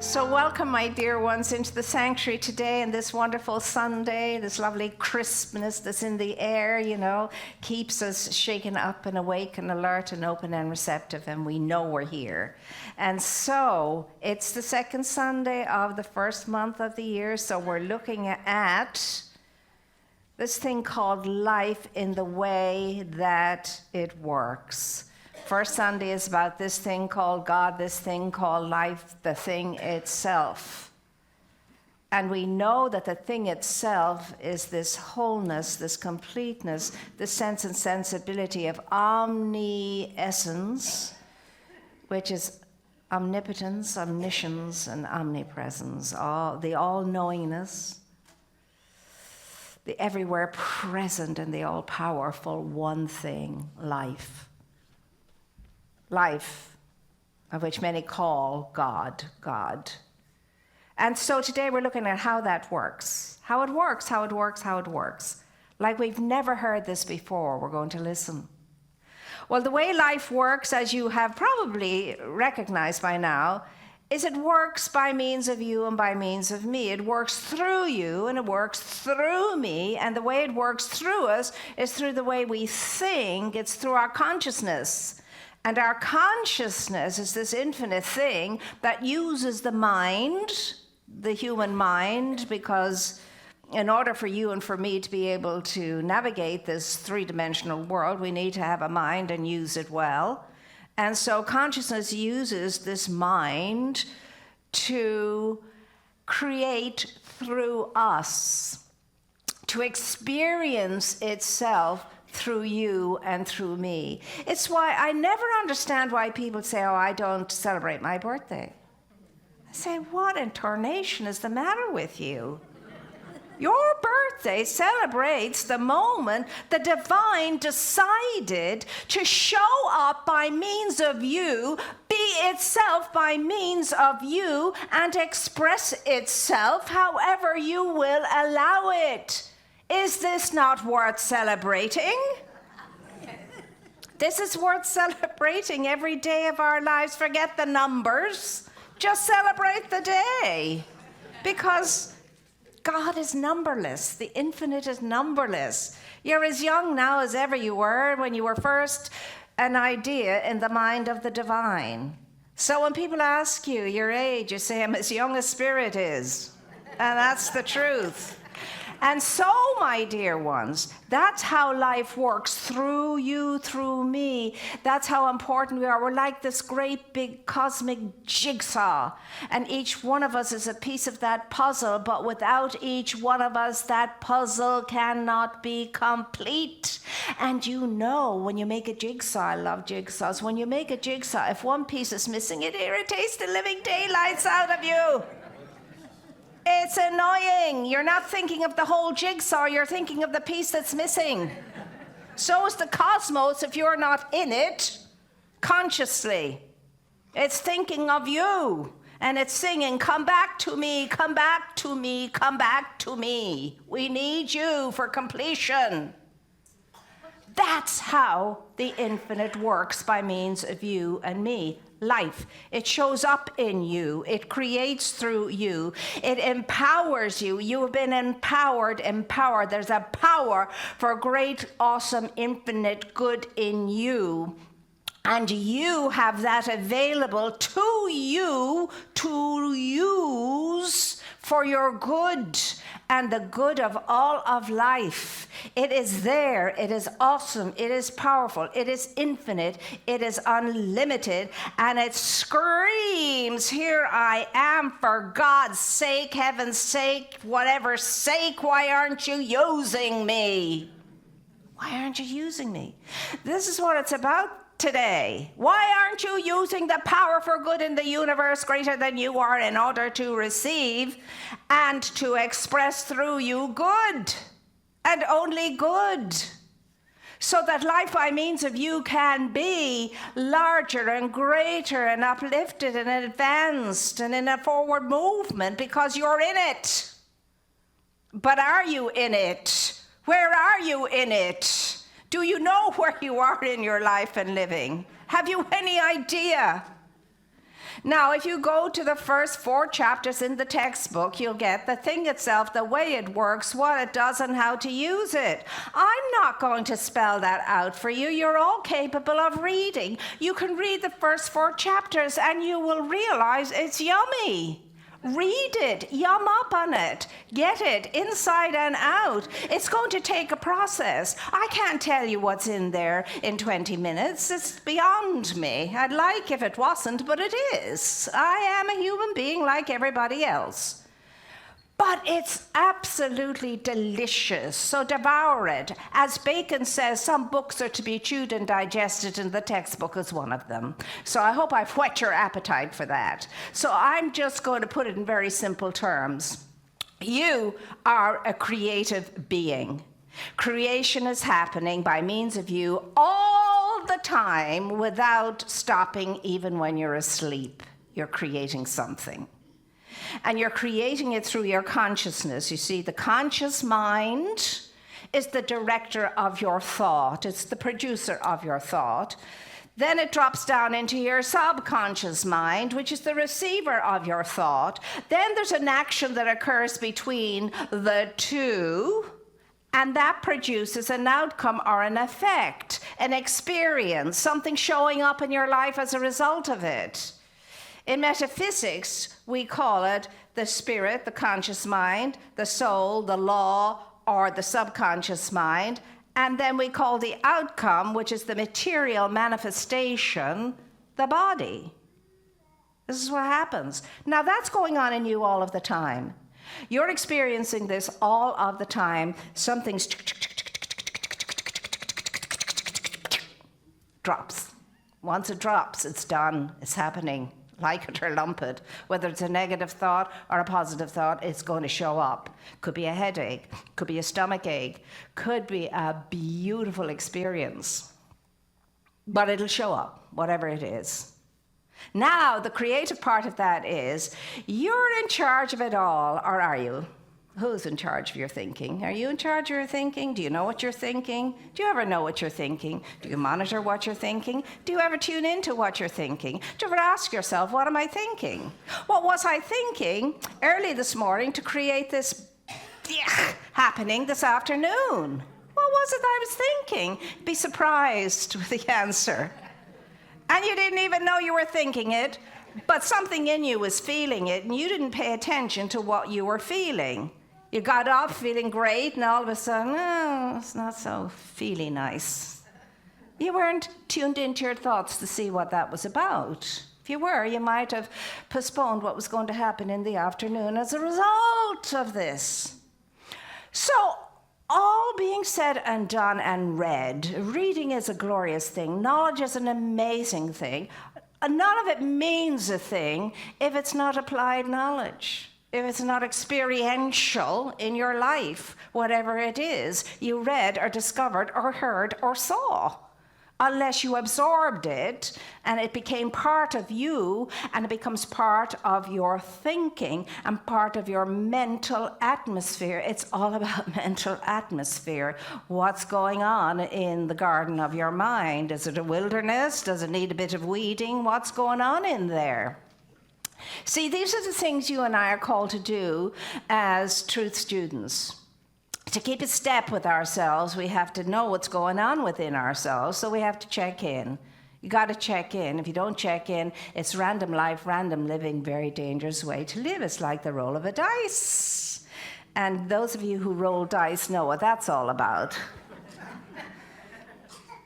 So welcome, my dear ones, into the sanctuary today and this wonderful Sunday. This lovely crispness that's in the air, keeps us shaken up and awake and alert and open and receptive, and we know we're here. And so it's the second Sunday of the first month of the year, so we're looking at this thing called life in the way that it works. First Sunday is about this thing called God, this thing called life, the thing itself. And we know that the thing itself is this wholeness, this completeness, this sense and sensibility of omni-essence, which is omnipotence, omniscience, and omnipresence, the all-knowingness, the everywhere present and the all-powerful one thing, life. Life, of which many call God. And so today we're looking at how that works. How it works. Like we've never heard this before, we're going to listen. Well, the way life works, as you have probably recognized by now, is it works by means of you and by means of me. It works through you and it works through me. And the way it works through us is through the way we think. It's through our consciousness. And our consciousness is this infinite thing that uses the mind, the human mind, because in order for you and for me to be able to navigate this three-dimensional world, we need to have a mind and use it well. And so consciousness uses this mind to create through us, to experience itself through you and through me. It's why I never understand why people say, oh, I don't celebrate my birthday. I say, what in tarnation is the matter with you? Your birthday celebrates the moment the divine decided to show up by means of you, be itself by means of you, and express itself however you will allow it. Is this not worth celebrating? This is worth celebrating every day of our lives. Forget the numbers. Just celebrate the day. Because God is numberless. The infinite is numberless. You're as young now as ever you were when you were first an idea in the mind of the divine. So when people ask you your age, you say, I'm as young as spirit is. And that's the truth. And so, my dear ones, that's how life works, through you, through me. That's how important we are. We're like this great big cosmic jigsaw, and each one of us is a piece of that puzzle, but without each one of us, that puzzle cannot be complete. And when you make a jigsaw, I love jigsaws, when you make a jigsaw, if one piece is missing, it irritates the living daylights out of you. It's annoying. You're not thinking of the whole jigsaw, you're thinking of the piece that's missing. So is the cosmos if you're not in it consciously. It's thinking of you, and it's singing, come back to me, come back to me, come back to me. We need you for completion. That's how the infinite works by means of you and me. Life. It shows up in you. It creates through you. It empowers you. You have been empowered. There's a power for great, awesome, infinite good in you. And you have that available to you to use for your good and the good of all of life. It is there. It is awesome. It is powerful. It is infinite. It is unlimited. And it screams, here I am, for God's sake, heaven's sake, whatever sake, why aren't you using me? Why aren't you using me? This is what it's about today. Why aren't you using the power for good in the universe greater than you are in order to receive and to express through you good and only good, so that life by means of you can be larger and greater and uplifted and advanced and in a forward movement because you're in it. But are you in it? Where are you in it? Do you know where you are in your life and living? Have you any idea? Now, if you go to the first 4 chapters in the textbook, you'll get the thing itself, the way it works, what it does, and how to use it. I'm not going to spell that out for you. You're all capable of reading. You can read the first 4 chapters and you will realize it's yummy. Read it, yum up on it, get it inside and out. It's going to take a process. I can't tell you what's in there in 20 minutes. It's beyond me. I'd like if it wasn't, but it is. I am a human being like everybody else. But it's absolutely delicious, so devour it. As Bacon says, some books are to be chewed and digested, and the textbook is one of them. So I hope I've whet your appetite for that. So I'm just going to put it in very simple terms. You are a creative being. Creation is happening by means of you all the time without stopping even when you're asleep. You're creating something. And you're creating it through your consciousness. You see, the conscious mind is the director of your thought. It's the producer of your thought. Then it drops down into your subconscious mind, which is the receiver of your thought. Then there's an action that occurs between the two, and that produces an outcome or an effect, an experience, something showing up in your life as a result of it. In metaphysics, we call it the spirit, the conscious mind, the soul, the law, or the subconscious mind. And then we call the outcome, which is the material manifestation, the body. This is what happens. Now, that's going on in you all of the time. You're experiencing this all of the time. Something's drops. Once it drops, it's done. It's happening. Like it or lump it. Whether it's a negative thought or a positive thought, it's going to show up. Could be a headache, could be a stomach ache, could be a beautiful experience. But it'll show up, whatever it is. Now, the creative part of that is, you're in charge of it all, or are you? Who's in charge of your thinking? Are you in charge of your thinking? Do you know what you're thinking? Do you ever know what you're thinking? Do you monitor what you're thinking? Do you ever tune into what you're thinking? Do you ever ask yourself, what am I thinking? What was I thinking early this morning to create this happening this afternoon? What was it I was thinking? Be surprised with the answer. And you didn't even know you were thinking it, but something in you was feeling it, and you didn't pay attention to what you were feeling. You got up feeling great, and all of a sudden, oh, it's not so feely nice. You weren't tuned into your thoughts to see what that was about. If you were, you might have postponed what was going to happen in the afternoon as a result of this. So, all being said and done and read, reading is a glorious thing. Knowledge is an amazing thing. None of it means a thing if it's not applied knowledge, if it's not experiential in your life, whatever it is you read or discovered or heard or saw. Unless you absorbed it and it became part of you and it becomes part of your thinking and part of your mental atmosphere. It's all about mental atmosphere. What's going on in the garden of your mind? Is it a wilderness? Does it need a bit of weeding? What's going on in there? See, these are the things you and I are called to do as truth students. To keep a step with ourselves, we have to know what's going on within ourselves, so we have to check in. You got to check in. If you don't check in, it's random life, random living, very dangerous way to live. It's like the roll of a dice. And those of you who roll dice know what that's all about.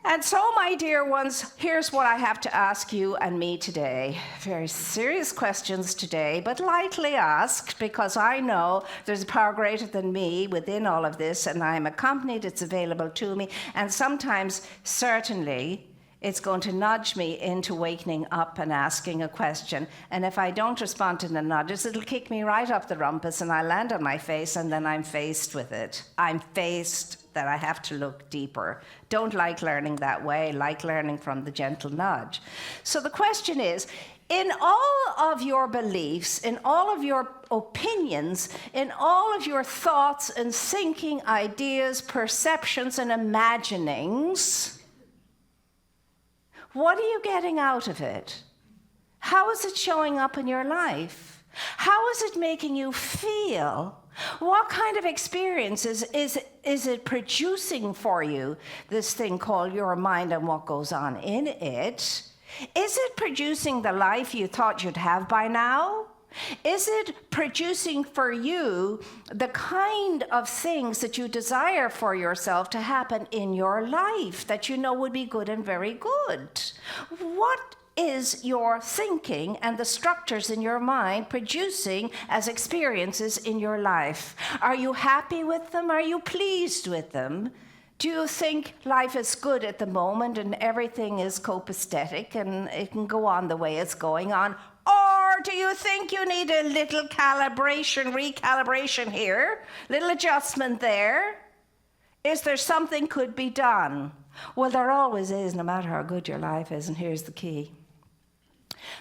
And so, my dear ones, here's what I have to ask you and me today. Very serious questions today, but lightly asked, because I know there's a power greater than me within all of this, and I'm accompanied, it's available to me, and sometimes, certainly, it's going to nudge me into waking up and asking a question. And if I don't respond to the nudges, it'll kick me right up the rumpus, and I land on my face, and then I'm faced with it. I'm faced that I have to look deeper. Don't like learning that way, like learning from the gentle nudge. So the question is, in all of your beliefs, in all of your opinions, in all of your thoughts and thinking, ideas, perceptions, and imaginings, what are you getting out of it? How is it showing up in your life? How is it making you feel? What kind of experiences is it producing for you, this thing called your mind and what goes on in it? Is it producing the life you thought you'd have by now? Is it producing for you the kind of things that you desire for yourself to happen in your life that you know would be good and very good? What is your thinking and the structures in your mind producing as experiences in your life? Are you happy with them? Are you pleased with them? Do you think life is good at the moment and everything is copacetic and it can go on the way it's going on? Or do you think you need a little recalibration here, little adjustment there? Is there something could be done? Well, there always is, no matter how good your life is, and here's the key.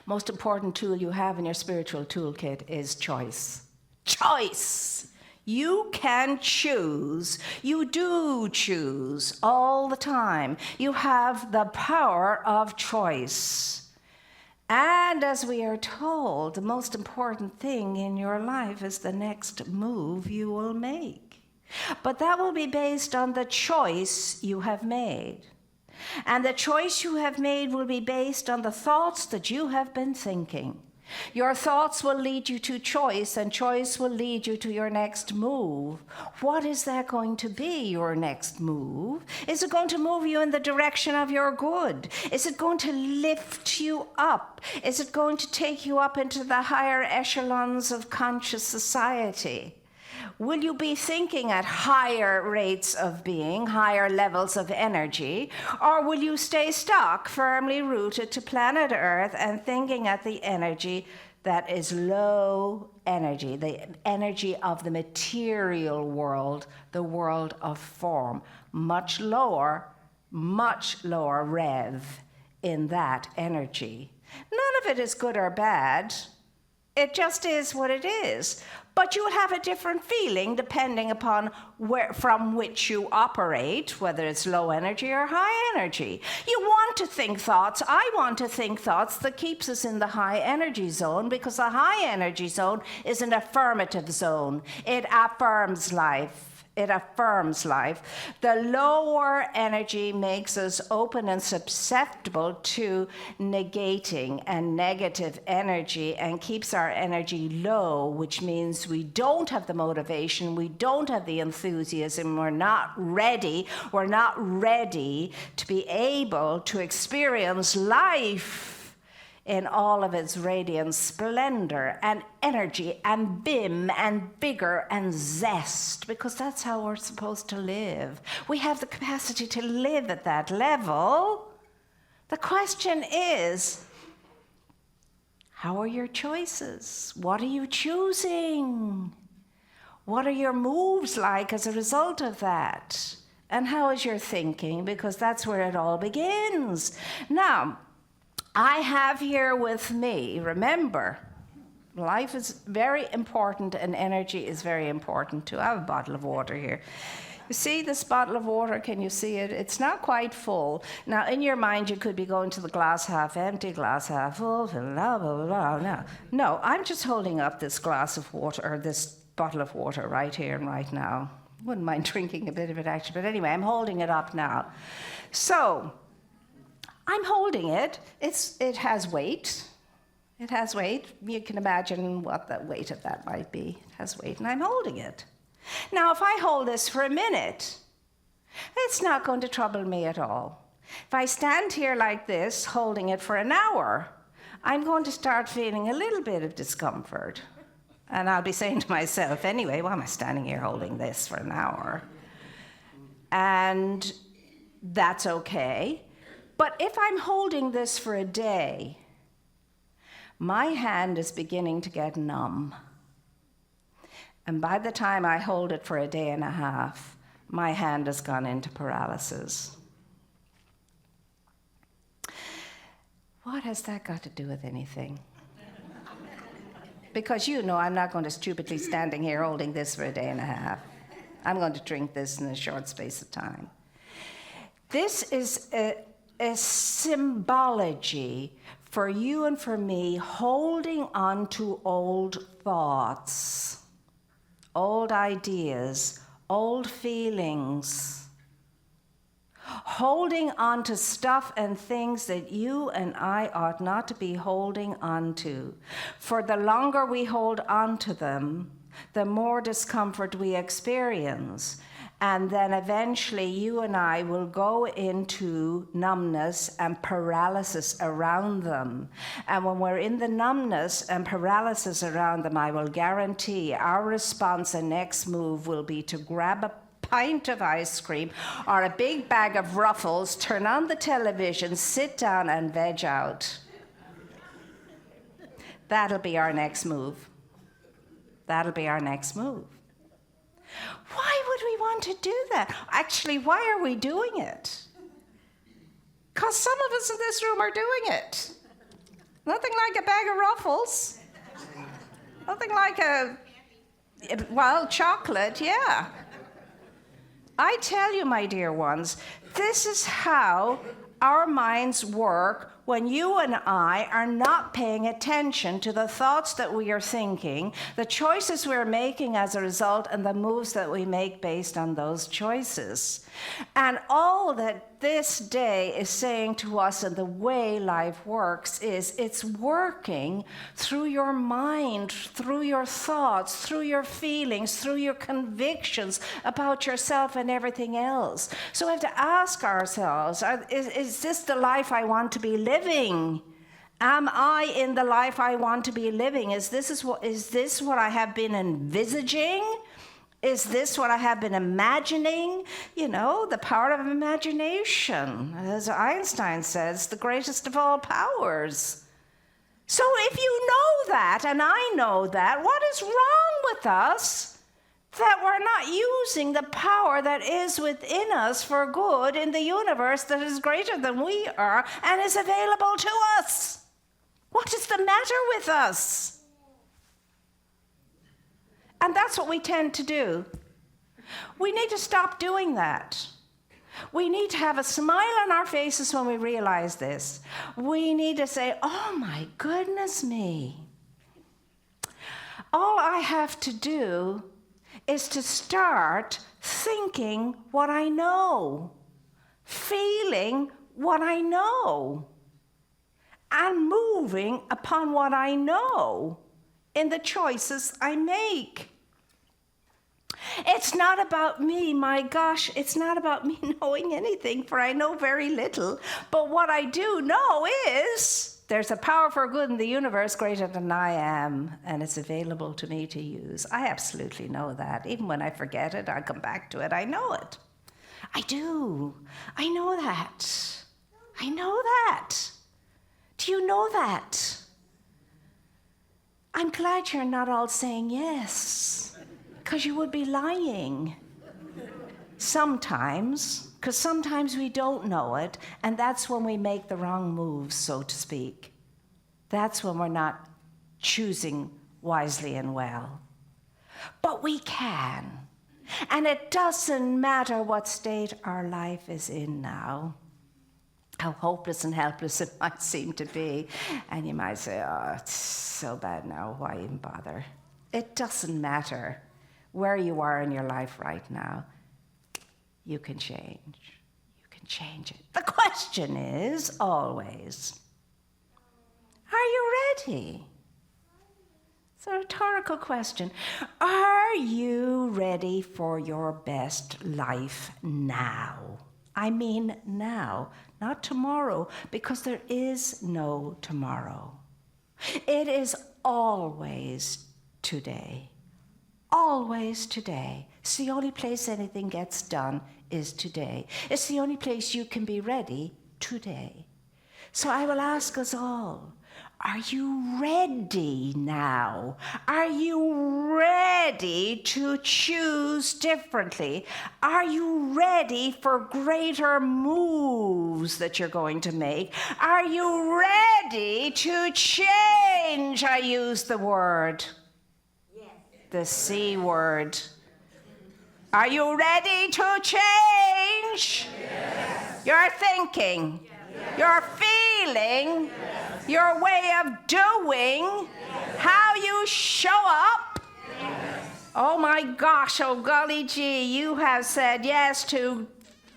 Most important tool you have in your spiritual toolkit is choice. Choice. You can choose. You do choose all the time. You have the power of choice. And as we are told, the most important thing in your life is the next move you will make. But that will be based on the choice you have made. And the choice you have made will be based on the thoughts that you have been thinking. Your thoughts will lead you to choice, and choice will lead you to your next move. What is that going to be, your next move? Is it going to move you in the direction of your good? Is it going to lift you up? Is it going to take you up into the higher echelons of conscious society? Will you be thinking at higher rates of being, higher levels of energy, or will you stay stuck, firmly rooted to planet Earth and thinking at the energy that is low energy, the energy of the material world, the world of form, much lower rev in that energy? None of it is good or bad. It just is what it is. But you have a different feeling depending upon from which you operate, whether it's low energy or high energy. You want to think thoughts. I want to think thoughts that keeps us in the high energy zone, because the high energy zone is an affirmative zone. It affirms life. It affirms life. The lower energy makes us open and susceptible to negating and negative energy and keeps our energy low, which means we don't have the motivation, we don't have the enthusiasm, we're not ready to be able to experience life in all of its radiant splendor and energy and vim and vigor and zest, because that's how we're supposed to live. We have the capacity to live at that level. The question is, how are your choices? What are you choosing? What are your moves like as a result of that? And how is your thinking? Because that's where it all begins. Now, I have here with me, remember, life is very important and energy is very important too. I have a bottle of water here. You see this bottle of water? Can you see it? It's not quite full. Now, in your mind, you could be going to the glass half empty, glass half full, blah, blah, blah. No, I'm just holding up this glass of water, or this bottle of water right here and right now. Wouldn't mind drinking a bit of it, actually. But anyway, I'm holding it up now. So, I'm holding it. It has weight. It has weight. You can imagine what the weight of that might be. It has weight, and I'm holding it. Now, if I hold this for a minute, it's not going to trouble me at all. If I stand here like this, holding it for an hour, I'm going to start feeling a little bit of discomfort. And I'll be saying to myself, anyway, why am I standing here holding this for an hour? And that's okay. But if I'm holding this for a day, my hand is beginning to get numb. And by the time I hold it for a day and a half, my hand has gone into paralysis. What has that got to do with anything? Because you know I'm not going to stupidly standing here holding this for a day and a half. I'm going to drink this in a short space of time. This is a symbology for you and for me, holding on to old thoughts, old ideas, old feelings, holding on to stuff and things that you and I ought not to be holding on to. For the longer we hold on to them, the more discomfort we experience. And then eventually you and I will go into numbness and paralysis around them. And when we're in the numbness and paralysis around them, I will guarantee our response and next move will be to grab a pint of ice cream or a big bag of Ruffles, turn on the television, sit down and veg out. That'll be our next move. That'll be our next move. Why would we want to do that? Actually, why are we doing it? Because some of us in this room are doing it. Nothing like a bag of Ruffles. Nothing like chocolate, yeah. I tell you, my dear ones, this is how our minds work when you and I are not paying attention to the thoughts that we are thinking, the choices we're making as a result, and the moves that we make based on those choices. And all that this day is saying to us, and the way life works, is it's working through your mind, through your thoughts, through your feelings, through your convictions about yourself and everything else. So we have to ask ourselves, is this the life I want to be living? Am I in the life I want to be living? Is this what I have been envisaging? Is this what I have been imagining? You know, the power of imagination, as Einstein says, the greatest of all powers. So if you know that, and I know that, what is wrong with us that we're not using the power that is within us for good in the universe that is greater than we are and is available to us? What is the matter with us? And that's what we tend to do. We need to stop doing that. We need to have a smile on our faces when we realize this. We need to say, oh my goodness me. All I have to do is to start thinking what I know, feeling what I know, and moving upon what I know in the choices I make. It's not about me, my gosh, it's not about me knowing anything, for I know very little. But what I do know is there's a power for good in the universe greater than I am, and it's available to me to use. I absolutely know that. Even when I forget it, I come back to it, I know it. I do. I know that. I know that. Do you know that? I'm glad you're not all saying yes, because you would be lying. Sometimes, because sometimes we don't know it, and that's when we make the wrong moves, so to speak. That's when we're not choosing wisely and well. But we can, and it doesn't matter what state our life is in now, how hopeless and helpless it might seem to be. And you might say, oh, it's so bad now, why even bother? It doesn't matter where you are in your life right now. You can change. You can change it. The question is always, are you ready? It's a rhetorical question. Are you ready for your best life now? I mean now, not tomorrow, because there is no tomorrow. It is always today. Always today. It's the only place anything gets done is today. It's the only place you can be ready today. So I will ask us all, are you ready now? Are you ready to choose differently? Are you ready for greater moves that you're going to make? Are you ready to change? I use the word. Yes. The C word. Are you ready to change? Yes. You're thinking. Yes. You're feeling. Yes. Your way of doing, how you show up. Oh my gosh, oh golly gee, you have said yes to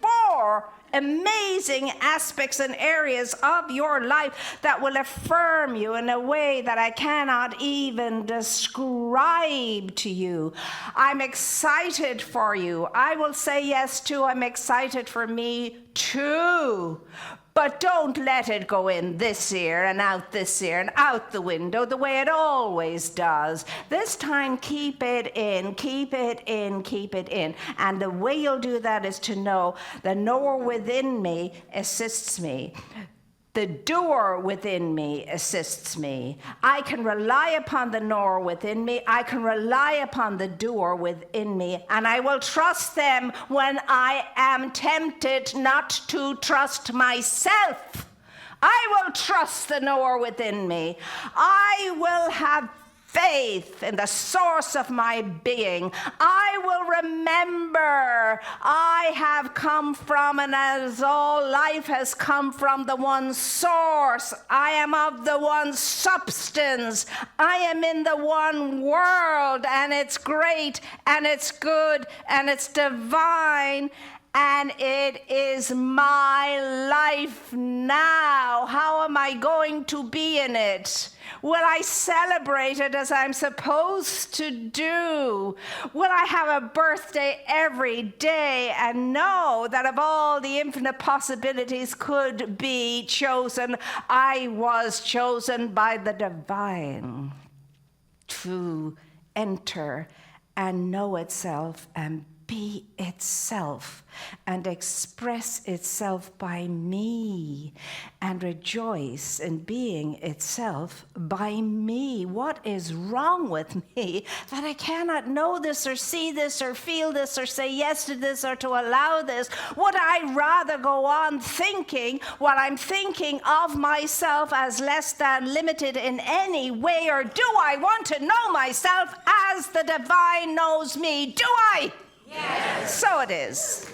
4 amazing aspects and areas of your life that will affirm you in a way that I cannot even describe to you. I'm excited for you. I will say yes to, I'm excited for me too. But don't let it go in this ear and out this ear and out the window the way it always does. This time, keep it in, keep it in, keep it in. And the way you'll do that is to know the knower within me assists me. The doer within me assists me. I can rely upon the knower within me. I can rely upon the doer within me. And I will trust them when I am tempted not to trust myself. I will trust the knower within me. I will have faith in the source of my being. I will remember I have come from, and as all life has come from, the one source. I am of the one substance. I am in the one world, and it's great, and it's good, and it's divine. And it is my life now. How am I going to be in it? Will I celebrate it as I'm supposed to do? Will I have a birthday every day and know that of all the infinite possibilities could be chosen, I was chosen by the divine to enter and know itself and be itself and express itself by me and rejoice in being itself by me. What is wrong with me that I cannot know this or see this or feel this or say yes to this or to allow this? Would I rather go on thinking while I'm thinking of myself as less than limited in any way, or do I want to know myself as the divine knows me? Do I? Yes. So it is.